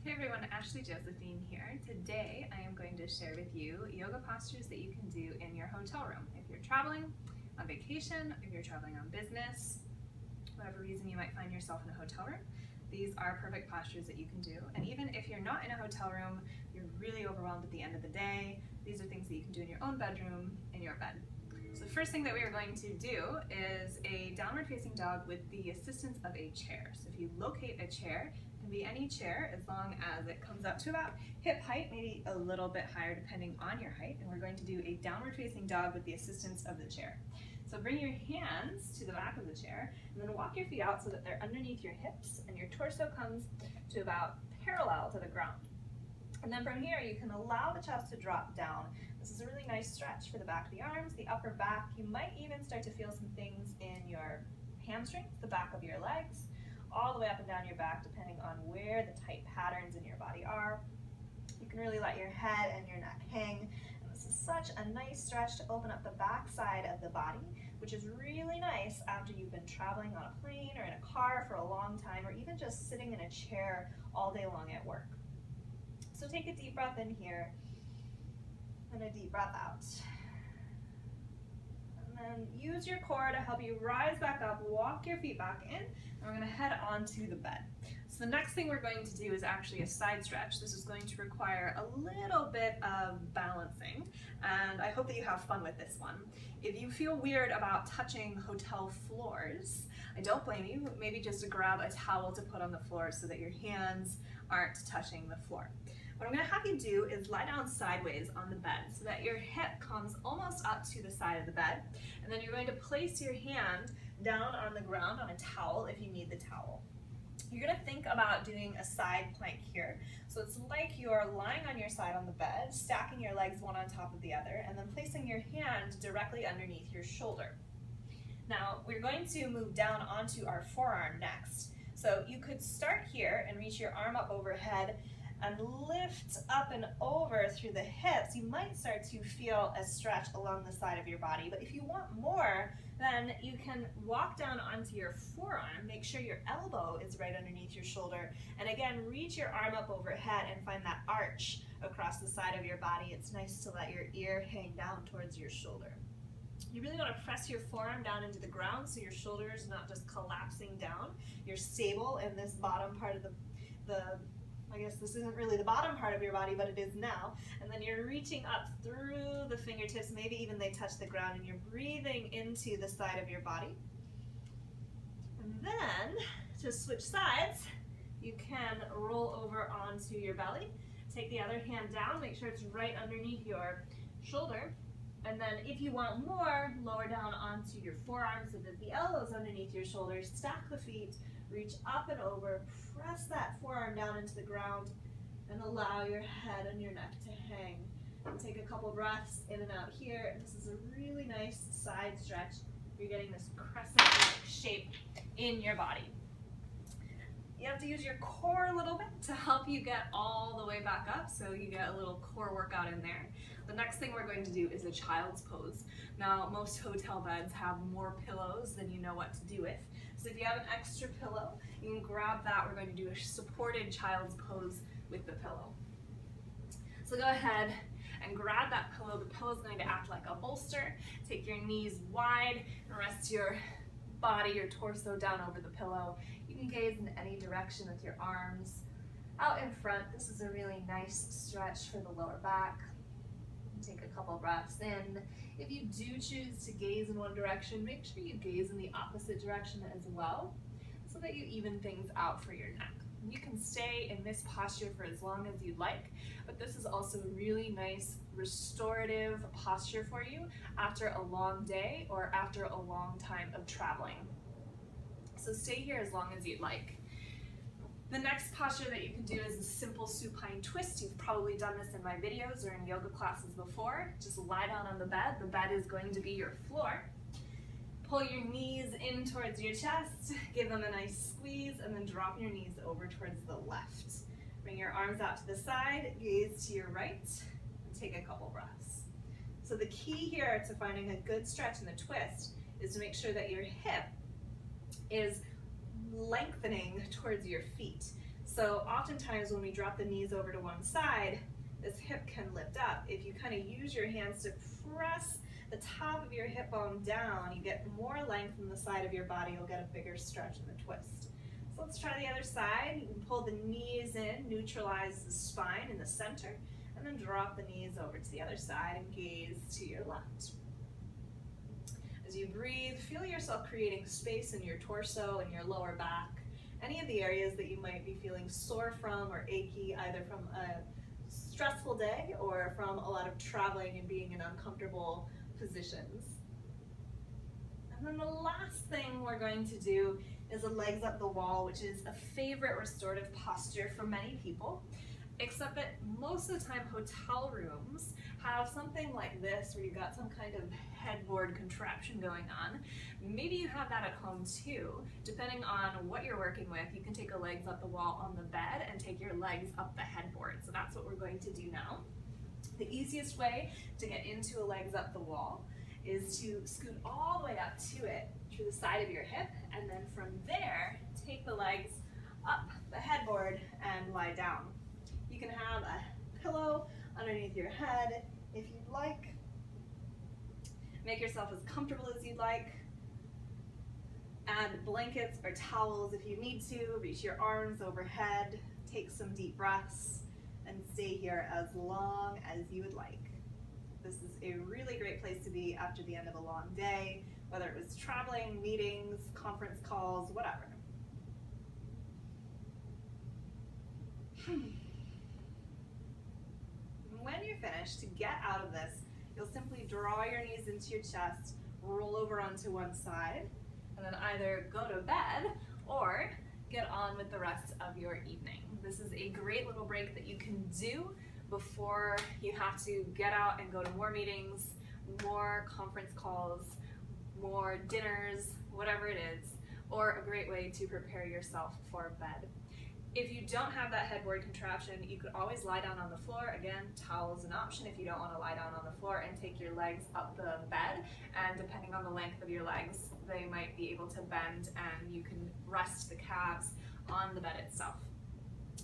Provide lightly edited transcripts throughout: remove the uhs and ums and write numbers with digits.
Hey everyone, Ashley Josephine here. Today I am going to share with you yoga postures that you can do in your hotel room. If you're traveling on vacation, if you're traveling on business, whatever reason you might find yourself in a hotel room, these are perfect postures that you can do. And even if you're not in a hotel room, you're really overwhelmed at the end of the day, these are things that you can do in your own bedroom, in your bed. So the first thing that we are going to do is a downward facing dog with the assistance of a chair. So if you locate a chair, it can be any chair as long as it comes up to about hip height, maybe a little bit higher depending on your height. And we're going to do a downward facing dog with the assistance of the chair. So bring your hands to the back of the chair and then walk your feet out so that they're underneath your hips and your torso comes to about parallel to the ground. And then from here, you can allow the chest to drop down. This is a really nice stretch for the back of the arms, the upper back. You might even start to feel some things in your hamstrings, the back of your legs, all the way up and down your back, depending on where the tight patterns in your body are. You can really let your head and your neck hang. And this is such a nice stretch to open up the back side of the body, which is really nice after you've been traveling on a plane or in a car for a long time, or even just sitting in a chair all day long at work. So take a deep breath in here and a deep breath out. And then use your core to help you rise back up, walk your feet back in, and we're going to head onto the bed. So the next thing we're going to do is actually a side stretch. This is going to require a little bit of balancing, and I hope that you have fun with this one. If you feel weird about touching hotel floors, I don't blame you. Maybe just grab a towel to put on the floor so that your hands aren't touching the floor. What I'm going to have you do is lie down sideways on the bed so that your hip comes almost up to the side of the bed, and then you're going to place your hand down on the ground on a towel if you need the towel. You're going to think about doing a side plank here. So it's like you're lying on your side on the bed, stacking your legs one on top of the other, and then placing your hand directly underneath your shoulder. Now, we're going to move down onto our forearm next. So you could start here and reach your arm up overhead and lift up and over through the hips. You might start to feel a stretch along the side of your body, but if you want more, then you can walk down onto your forearm, make sure your elbow is right underneath your shoulder, and again, reach your arm up overhead and find that arch across the side of your body. It's nice to let your ear hang down towards your shoulder. You really want to press your forearm down into the ground so your shoulder is not just collapsing down. You're stable in this bottom part of I guess this isn't really the bottom part of your body, but it is now. And then you're reaching up through the fingertips, maybe even they touch the ground, and you're breathing into the side of your body. And then, to switch sides, you can roll over onto your belly. Take the other hand down, make sure it's right underneath your shoulder. And then if you want more, lower down onto your forearm so that the elbow's underneath your shoulders. Stack the feet, reach up and over, press that forearm down into the ground, and allow your head and your neck to hang. And take a couple breaths in and out here. And this is a really nice side stretch. You're getting this crescent-like shape in your body. You have to use your core a little bit to help you get all the way back up, so you get a little core workout in there. The next thing we're going to do is a child's pose. Now, most hotel beds have more pillows than you know what to do with. So if you have an extra pillow, you can grab that. We're going to do a supported child's pose with the pillow. So go ahead and grab that pillow. The pillow is going to act like a bolster. Take your knees wide and rest your body, your torso down over the pillow. You can gaze in any direction with your arms out in front. This is a really nice stretch for the lower back. Take a couple breaths in. If you do choose to gaze in one direction, make sure you gaze in the opposite direction as well, so that you even things out for your neck. You can stay in this posture for as long as you'd like, but this is also a really nice restorative posture for you after a long day or after a long time of traveling. So stay here as long as you'd like. The next posture that you can do is a simple supine twist. You've probably done this in my videos or in yoga classes before. Just lie down on the bed. The bed is going to be your floor. Pull your knees in towards your chest, give them a nice squeeze, and then drop your knees over towards the left. Bring your arms out to the side, gaze to your right, and take a couple breaths. So the key here to finding a good stretch in the twist is to make sure that your hip is lengthening towards your feet. So oftentimes when we drop the knees over to one side, this hip can lift up. If you kind of use your hands to press the top of your hip bone down, you get more length in the side of your body, you'll get a bigger stretch in the twist. So let's try the other side. You can pull the knees in, neutralize the spine in the center, and then drop the knees over to the other side and gaze to your left. As you breathe, feel yourself creating space in your torso and your lower back, any of the areas that you might be feeling sore from or achy, either from a stressful day or from a lot of traveling and being in uncomfortable positions. And then the last thing we're going to do is a legs up the wall, which is a favorite restorative posture for many people, except that most of the time hotel rooms have something like this where you've got some kind of headboard contraption going on. Maybe you have that at home too. Depending on what you're working with, you can take a legs up the wall on the bed and take your legs up the headboard. So that's what we're going to do now. The easiest way to get into a legs up the wall is to scoot all the way up to it through the side of your hip, and then from there, take the legs up the headboard and lie down. You can have a pillow underneath your head if you'd like. Make yourself as comfortable as you'd like. Add blankets or towels if you need to. Reach your arms overhead. Take some deep breaths and stay here as long as you would like. This is a really great place to be after the end of a long day, whether it was traveling, meetings, conference calls, whatever. When you're finished, to get out of this, you'll simply draw your knees into your chest, roll over onto one side, and then either go to bed or get on with the rest of your evening. This is a great little break that you can do before you have to get out and go to more meetings, more conference calls, more dinners, whatever it is, or a great way to prepare yourself for bed. If you don't have that headboard contraption, you could always lie down on the floor. Again, towel is an option if you don't want to lie down on the floor, and take your legs up the bed, and depending on the length of your legs, they might be able to bend and you can rest the calves on the bed itself.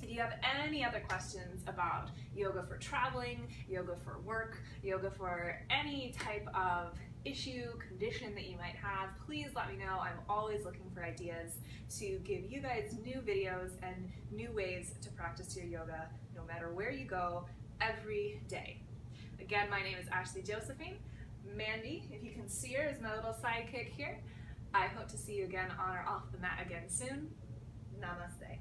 If you have any other questions about yoga for traveling, yoga for work, yoga for any type of issue, condition that you might have, please let me know. I'm always looking for ideas to give you guys new videos and new ways to practice your yoga no matter where you go, every day. Again, my name is Ashley Josephine. Mandy, if you can see her, is my little sidekick here. I hope to see you again on or off the mat again soon. Namaste.